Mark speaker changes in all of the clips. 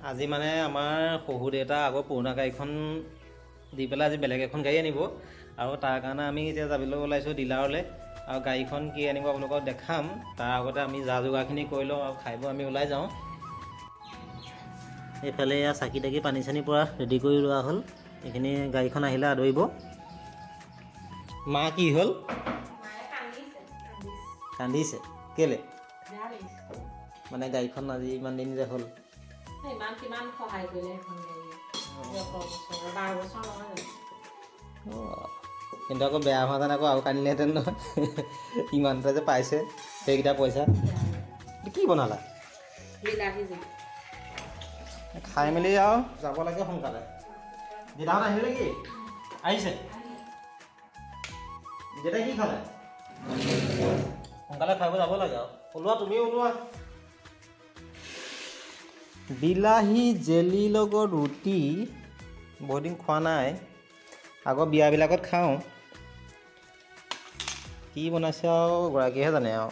Speaker 1: আজি মানে আমাৰ শহু দেউতা আগৰ পুৰণা গাড়ীখন দি পেলাই আজি বেলেগ এখন গাড়ী আনিব আৰু তাৰ কাৰণে আমি এতিয়া যাবলৈ ওলাইছোঁ ডিলাৰলৈ আৰু গাড়ীখন কি আনিব আপোনালোকক দেখাম। তাৰ আগতে আমি যা যোগাৰখিনি কৰি লওঁ আৰু খাই বৈ আমি ওলাই যাওঁ। এইফালে এয়া চাকি তাকি পানী চানী পৰা ৰেডি কৰি লোৱা হ'ল। এইখিনি গাড়ীখন আহিলে আদৰিব। মা কি হ'ল? কান্দিছে কেলে? মানে গাড়ীখন আজি ইমান দিন যে হ'ল
Speaker 2: কিমান সহায় কৰিলে এখন গাড়ীয়ে 12 বছৰ নহয় জানো?
Speaker 1: কিন্তু আকৌ বেয়া হোৱাহেঁতেন আকৌ আৰু কান্দিলেহেঁতেন নহয়। ইমানটা যে পাইছে সেইকেইটা পইচা। কি বনালা?
Speaker 2: বিলাহী
Speaker 1: খাই মেলি আৰু যাব লাগে সোনকালে। দেউতাহঁত আহিলে নেকি? আহিছে। দেউতাই কি খালে? সোনকালে খাই বৈ যাব লাগে আৰু। ওলোৱা, তুমিও ওলোৱা। বিলাহী জেলিৰ লগত ৰুটি বহুত দিন খোৱা নাই, আগৰ বিয়াবিলাকত খাওঁ। কি বনাইছে আৰু গৰাকীয়েহে জানে আৰু।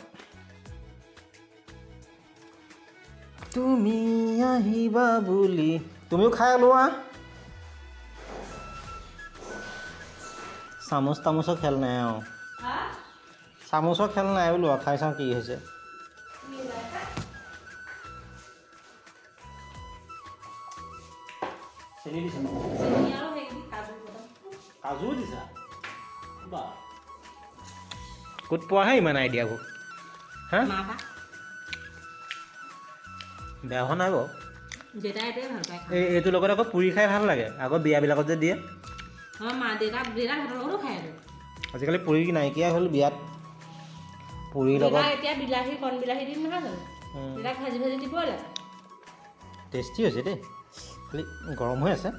Speaker 1: তুমি আহিবা বুলি, তুমিও খাই লোৱা। চামুচ তামুচৰ খেল নাই আৰু, চামুচৰ খেল নাই বোলো আৰু। খাই চাওঁ কি হৈছে। চেনি দিছা? কাজু দিছা? বা ক'ত পোৱাহে ইমান আইডিয়াবোৰ? হা, বেয়া হোৱা নাই বাৰু। এইটোৰ লগত আকৌ পুৰি খাই ভাল লাগে, আগৰ বিয়াবিলাকত যে দিয়ে। আজিকালি পুৰি নাইকিয়া হ'ল বিয়াত। পুৰিৰ লগত
Speaker 2: এতিয়া বিলাহী কণ বিলাহী দিম নহয় জানো? বিলাক ভাজি ভাজি দিব লাগে।
Speaker 1: টেষ্টি হৈছে দেই, খালি গৰম হৈ আছে।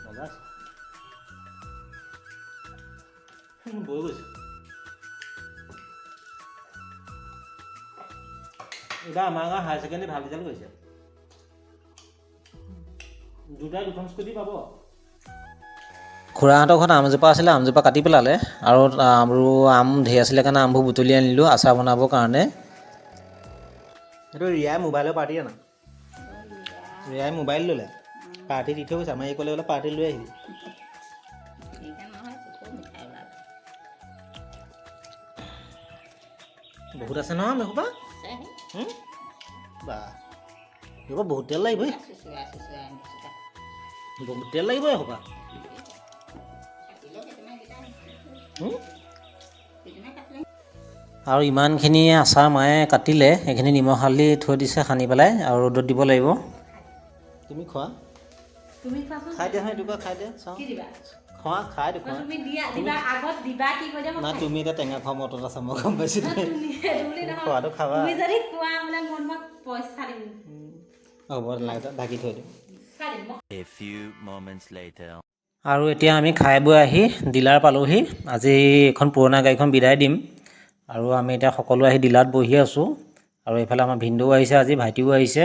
Speaker 1: মজা আছে। বৈ গৈছে। এইবাৰ আমাৰ গাঁৱৰ হায়াৰ ছেকেণ্ডেৰী ভাল ৰিজাল্ট কৰিছে। দুটাই দুখন স্কুটি পাব। খুৰাহঁতৰ ঘৰত আমজোপা আছিলে, আমজোপা কাটি পেলালে আৰু আম ঢেৰ আছিলে কাৰণে আমবোৰ বুটলি আনিলোঁ আচাৰ বনাবৰ কাৰণে। সেইটো ৰিয়াই মোবাইলৰ পাৰ্টি আনা। ৰিয়াই মোবাইল ল'লে, পাৰ্টি দি থৈ গৈছে। আমাৰ এই ক'লে বোলে পাৰ্টি লৈ আহিবি। বহুত আছে নহয় মেখোপা। বা এইবোৰ বহুত তেল লাগিব। বহুত তেল লাগিব এসোপা। আৰু ইমানখিনি আচাৰ মায়ে কাটিলে, এইখিনি নিমখ হালধি থৈ দিছে সানি পেলাই আৰু ৰ'দত দিব লাগিব। তুমি খোৱা, খাই দিয়া হয়, এইটো খাই দিয়া চাওঁ। খোৱা, খাই দেখোৱা। না তুমি এতিয়া টেঙা খোৱা মতত আছা, মই গম পাইছোঁ। খোৱাটো খাবা। হ'ব ঢাকি থৈ দিম। আৰু এতিয়া আমি খাই বৈ আহি ডিলাৰ পালোঁহি। আজি এখন পুৰণা গাড়ীখন বিদায় দিম আৰু আমি এতিয়া সকলো আহি ডিলাৰত বহি আছোঁ। আৰু এইফালে আমাৰ ভিনদেউ আহিছে, আজি ভাইটিও আহিছে।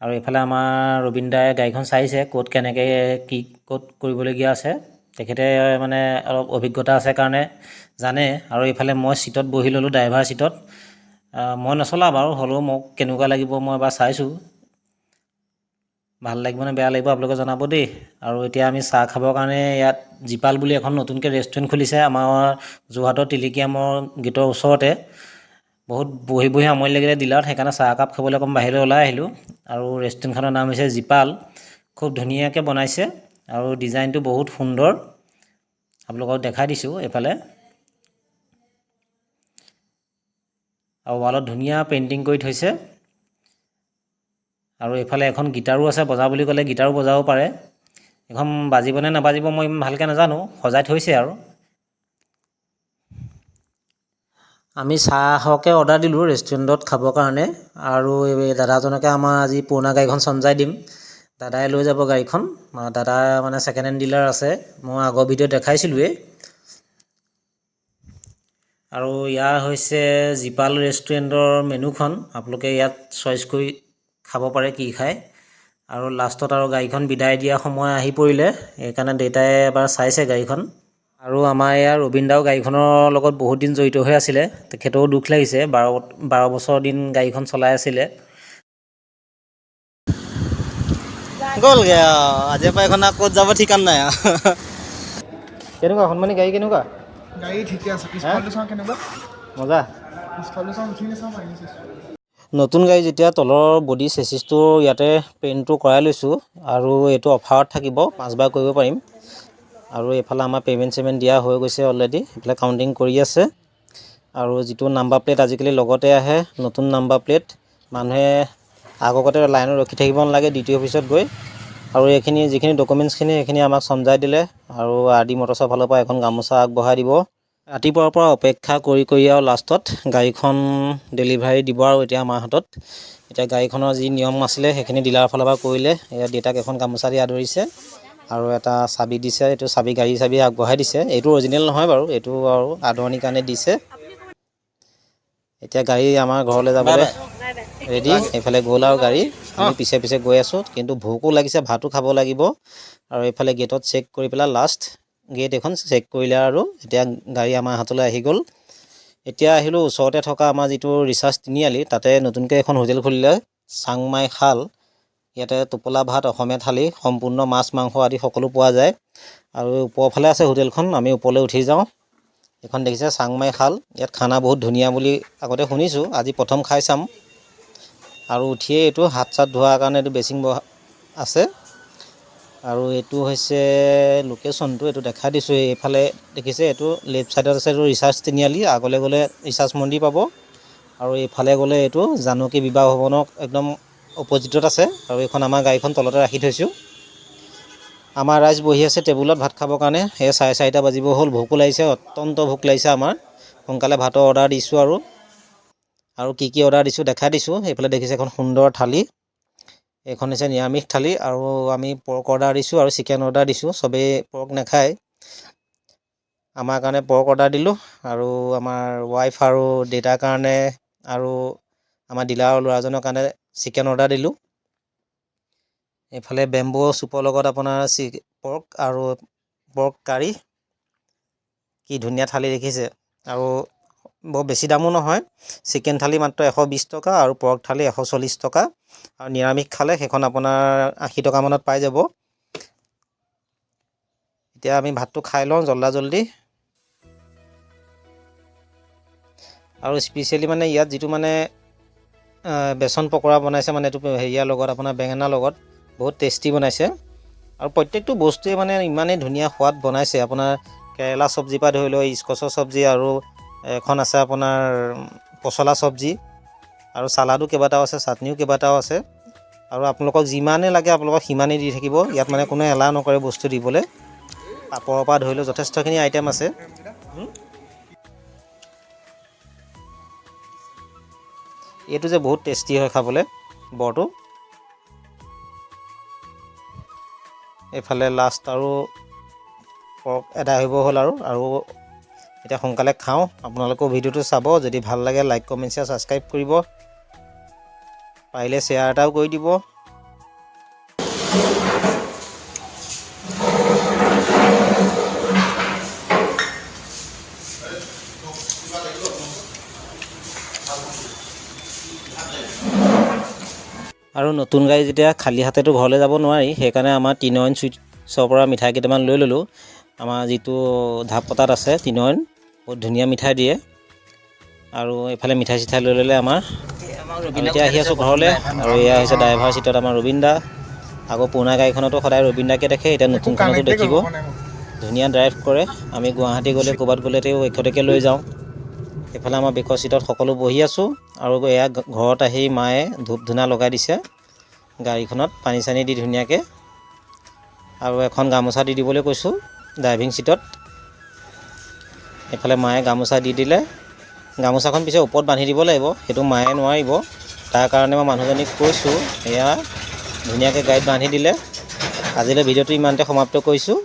Speaker 1: আৰু এইফালে আমাৰ ৰবীন দাই গাড়ীখন চাইছে, ক'ত কেনেকৈ কি ক'ত কৰিবলগীয়া আছে। তেখেতে মানে অলপ অভিজ্ঞতা আছে কাৰণে জানে। আৰু এইফালে মই ছিটত বহি ল'লোঁ, ড্ৰাইভাৰ ছিটত। মই নচলাওঁ বাৰু, হ'লেও মোক কেনেকুৱা লাগিব মই এবাৰ চাইছোঁ। ভাল লাগিব নে বেয়া লাগিব আপোনালোকে জনাব দেই। আৰু এতিয়া আমি চাহ খাবৰ কাৰণে ইয়াত জীপাল বুলি এখন নতুনকৈ ৰেষ্টুৰেণ্ট খুলিছে আমাৰ যোৰহাটৰ টিলিকীয়ামৰ গেটৰ ওচৰতে। বহুত বহি বহি আমনি লাগিলে ডিলাৰত, সেইকাৰণে চাহ একাপ খাবলৈ অকণ বাহিৰলৈ ওলাই আহিলোঁ। আৰু ৰেষ্টুৰেণ্টখনৰ নাম হৈছে জীপাল। খুব ধুনীয়াকৈ বনাইছে আৰু ডিজাইনটো বহুত সুন্দৰ। আপোনালোকক দেখাই দিছোঁ এইফালে। আৰু ৱালত ধুনীয়া পেইণ্টিং কৰি থৈছে। আৰু এইফালে এখন গীটাৰো আছে, বজা বুলি ক'লে গীটাৰো বজাব পাৰে। এখন বাজিব নে নাবাজিব মই ইমান ভালকৈ নাজানো, সজাই থৈছে আৰু। আমি চাহকে অৰ্ডাৰ দিলোঁ ৰেষ্টুৰেণ্টত খাবৰ কাৰণে। আৰু এই দাদাজনকে আমাৰ আজি পুৰণা গাড়ীখন চমজাই দিম। দাদাই লৈ যাব গাড়ীখন। দাদা মানে ছেকেণ্ড হেণ্ড ডিলাৰ আছে, মই আগৰ ভিডিঅ'ত দেখাইছিলোঁৱেই। আৰু ইয়াৰ হৈছে জীপাল ৰেষ্টুৰেণ্টৰ মেনুখন। আপোনালোকে ইয়াত চইচ কৰি খাব পাৰে কি খায়। আৰু লাষ্টত আৰু গাড়ীখন বিদায় দিয়া সময় আহি পৰিলে, সেইকাৰণে দেউতাই এবাৰ চাইছে গাড়ীখন। আৰু আমাৰ ইয়াৰ ৰবীন দাও গাড়ীখনৰ লগত বহুত দিন জড়িত হৈ আছিলে, তেখেতৰো দুখ লাগিছে। 12 বছৰ দিন গাড়ীখন চলাই আছিলে। গ'লগৈ আৰু আজিৰ পৰা এখন ক'ত যাব ঠিকান নাই আৰু কেনেকুৱা সন্মানী গাড়ী কেনেকুৱা
Speaker 3: গাড়ী ঠিকে আছে পিছফালটো চাওঁ কেনেকুৱা
Speaker 1: মজা
Speaker 3: পিছফালটো চাওঁ উঠি চাওঁ মাৰিছে
Speaker 1: নতুন গাড়ী যেতিয়া তলৰ বডি চেচিছটো ইয়াতে পেইণ্টটো কৰাই লৈছোঁ আৰু এইটো অফাৰত থাকিব 5 বাৰ কৰিব পাৰিম আৰু এইফালে আমাৰ পে'মেণ্ট দিয়া হৈ গৈছে অলৰেডি এইফালে কাউণ্টিং কৰি আছে আৰু যিটো নাম্বাৰ প্লেট আজিকালি লগতে আহে নতুন নাম্বাৰ প্লেট মানুহে আগতে লাইনত ৰখি থাকিব নালাগে DTO অফিচত গৈ আৰু এইখিনি যিখিনি ডকুমেণ্টছখিনি সেইখিনি আমাক চমজাই দিলে আৰু RD মটৰ্ছৰ ফালৰ পৰা এখন গামোচা আগবঢ়াই দিব ৰাতিপুৱাৰ পৰা অপেক্ষা কৰি আৰু লাষ্টত গাড়ীখন ডেলিভাৰী দিব আৰু এতিয়া আমাৰ হাতত এতিয়া গাড়ীখনৰ যি নিয়ম আছিলে সেইখিনি ডিলাৰৰ ফালৰ পৰা কৰিলে এয়া দেউতাক এখন গামোচা দি আদৰিছে আৰু এটা চাবি দিছে এইটো গাড়ী চাবি আগবঢ়াই দিছে এইটো অৰিজিনেল নহয় বাৰু এইটো আৰু আদৰণিৰ কাৰণে দিছে এতিয়া গাড়ী আমাৰ ঘৰলৈ যাবলৈ ৰেডি এইফালে গ'ল আৰু গাড়ী আমি পিছে পিছে গৈ আছোঁ কিন্তু ভোকো লাগিছে ভাতো খাব লাগিব আৰু এইফালে গেটত চেক কৰি পেলাই লাষ্ট গেট এখন চেক কৰিলে আৰু এতিয়া গাড়ী আমাৰ হাতলৈ আহি গ'ল এতিয়া আহিলোঁ ওচৰতে থকা আমাৰ যিটো ৰিচাৰ্জ তিনিআলি তাতে নতুনকৈ এখন হোটেল খুলিলে চাংমাই খাল ইয়াতে টোপোলা ভাত অসমীয়া থালি সম্পূৰ্ণ মাছ মাংস আদি সকলো পোৱা যায় আৰু ওপৰফালে আছে হোটেলখন আমি ওপৰলৈ উঠি যাওঁ এইখন দেখিছে চাংমাই খাল ইয়াত খানা বহুত ধুনীয়া বুলি আগতে শুনিছোঁ আজি প্ৰথম খাই চাম আৰু উঠিয়ে এইটো হাত চাত ধোৱাৰ কাৰণে এইটো বেচিং আছে আৰু এইটো হৈছে লোকেশ্যনটো এইটো দেখাই দিছোঁ এইফালে দেখিছে এইটো লেফ্ট ছাইডত আছে এইটো ৰিচাৰ্জ তিনিআলি আগলৈ গ'লে ৰিচাৰ্জ মন্দিৰ পাব আৰু এইফালে গ'লে এইটো জানকী বিবাহ ভৱনক একদম অপজিটত আছে আৰু এইখন আমাৰ গাড়ীখন তলতে ৰাখি থৈছোঁ আমাৰ ৰাইজ বহি আছে টেবুলত ভাত খাবৰ কাৰণে সেই 4:30 বাজিব হ'ল ভোকো লাগিছে অত্যন্ত ভোক লাগিছে আমাৰ সোনকালে ভাতৰ অৰ্ডাৰ দিছোঁ আৰু কি অৰ্ডাৰ দিছোঁ দেখাই দিছোঁ এইফালে দেখিছে এখন সুন্দৰ থালি এইখন হৈছে নিৰামিষ থালি আৰু আমি পৰ্ক অৰ্ডাৰ দিছোঁ আৰু চিকেন অৰ্ডাৰ দিছোঁ চবেই পৰ্ক নাখায় আমাৰ কাৰণে পৰ্ক অৰ্ডাৰ দিলোঁ আৰু আমাৰ ৱাইফ আৰু দেউতাৰ কাৰণে আৰু আমাৰ ডিলাৰৰ ল'ৰাজনৰ কাৰণে চিকেন অৰ্ডাৰ দিলোঁ এইফালে বেম্বো চুপৰ লগত আপোনাৰ পৰ্ক আৰু পৰ্ক কাৰী কি ধুনীয়া থালি দেখিছে আৰু বৰ বেছি দামো নহয় চিকেন থালি মাত্ৰ 120 টকা আৰু পৰ্ক থালি 140 টকা আৰু নিৰামিষ খালে সেইখন আপোনাৰ 80 টকা মানত পাই যাব এতিয়া আমি ভাতটো খাই লওঁ জল্দি আৰু স্পেচিয়েলি মানে ইয়াত যিটো মানে বেচন পকৰা বনাইছে মানে এইটো হেৰিয়াৰ লগত আপোনাৰ বেঙেনাৰ লগত বহুত টেষ্টি বনাইছে আৰু প্ৰত্যেকটো বস্তুৱে মানে ইমানেই ধুনীয়া সোৱাদ বনাইছে আপোনাৰ কেৰেলা চব্জিৰ পৰা ধৰি লৈ স্কচৰ চব্জি আৰু এখন আছে আপোনাৰ পচলা চব্জি আৰু চালাডো কেইবাটাও আছে চাটনিও কেইবাটাও আছে আৰু আপোনালোকক যিমানেই লাগে আপোনালোকক সিমানেই দি থাকিব ইয়াত মানে কোনো এলাও নকৰে বস্তু দিবলৈ পাপৰৰ পৰা ধৰি লৈ যথেষ্টখিনি আইটেম আছে এইটো যে বহুত টেষ্টি হয় খাবলৈ বৰটো এইফালে লাষ্ট আৰু পৰ্ক এদাই হ'ব হ'ল আৰু এতিয়া সোনকালে খাওঁ আপোনালোকেও ভিডিঅ'টো চাব যদি ভাল লাগে লাইক কমেণ্ট শ্বেয়াৰ ছাবস্ক্ৰাইব কৰিব পাৰিলে শ্বেয়াৰ এটাও কৰি দিব আৰু নতুন গাড়ী যেতিয়া খালী হাতেতো ঘৰলৈ যাব নোৱাৰি সেইকাৰণে আমাৰ 3 নয়ন চুইটছৰ পৰা মিঠাই কেইটামান লৈ ল'লোঁ আমাৰ যিটো ধাপ পতাত আছে 3 নয়ন বহুত ধুনীয়া মিঠাই দিয়ে আৰু এইফালে মিঠাই চিঠাই লৈ ল'লে আমাৰ এতিয়া আহি আছোঁ ঘৰলৈ আৰু এয়া হৈছে ড্ৰাইভাৰ চিটত আমাৰ ৰবীন দা আগৰ পুৰণা গাড়ীখনতো সদায় ৰবীন দাকে দেখে এতিয়া নতুনখনতো দেখিব ধুনীয়া ড্ৰাইভ কৰে আমি গুৱাহাটী গ'লে ক'ৰবাত গ'লে তেওঁ এখেতকে লৈ যাওঁ এইফালে আমাৰ বেকৰ চিটত সকলো বহি আছোঁ আৰু এয়া ঘৰত আহি মায়ে ধূপ ধূনা লগাই দিছে গাড়ীখনত পানী চানী দি ধুনীয়াকৈ আৰু এখন গামোচা দি দিবলৈ কৈছোঁ ড্ৰাইভিং চিটত এইফালে মায়ে গামোচা দি দিলে গামোচাখন পিছে ওপৰত বান্ধি দিব লাগিব সেইটো মায়ে নোৱাৰিব তাৰ কাৰণে মই মানুহজনীক কৈছোঁ এয়া ধুনীয়াকৈ গাড়ীত বান্ধি দিলে আজিলৈ ভিডিঅ'টো ইমানতে সমাপ্ত কৰিছোঁ